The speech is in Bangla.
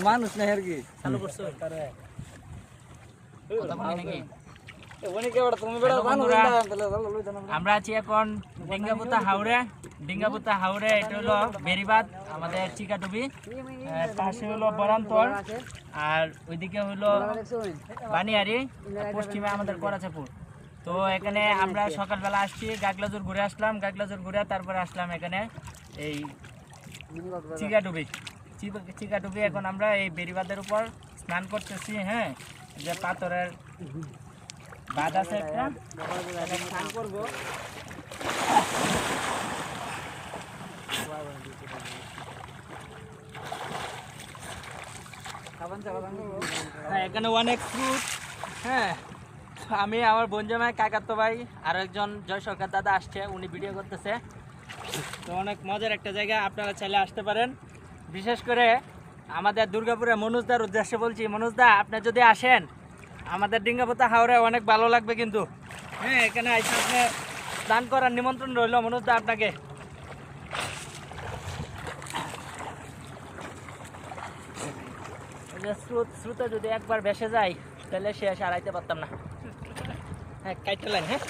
মানুষ না আর কি চালু করছো আমরা আছি এখন ডিঙ্গাপুতা হাওড়ে এটা হলো বেরিবাদ আমাদের চিকাডুবি পাশে হলো বরান্তর আর ওইদিকে হলো বানিয়ারি পশ্চিমে আমাদের করাচাপুর তো এখানে আমরা সকালবেলা আসছি গাগলাজুর ঘুরে আসলাম গাগলাজুর ঘুরে তারপরে আসলাম এখানে এই চিকাডুবি এখন আমরা এই বেরিবাদের উপর স্নান করতেছি হ্যাঁ যে পাথরের বাদ আছে একটা স্নান করবো এখানে অনেক ফ্রুট হ্যাঁ আমি আমার বোন জামাই কাকাতো ভাই আর একজন জয় সরকার দাদা আসছে উনি ভিডিও করতেছে তো অনেক মজার একটা জায়গা আপনারা চাইলে আসতে পারেন বিশেষ করে আমাদের দুর্গাপুরে মনোজদার উদ্দেশ্যে বলছি মনোজদা আপনি যদি আসেন আমাদের ডিঙ্গাপুতা হাওড়ে অনেক ভালো লাগবে কিন্তু হ্যাঁ এখানে এসে আপনি স্নান করার নিমন্ত্রণ রইল মনোজদা আপনাকে স্রোতে যদি একবার ভেসে যায় তাহলে শেষ আর আইতে পারতাম না হ্যাঁ কাইটে লাইন হ্যাঁ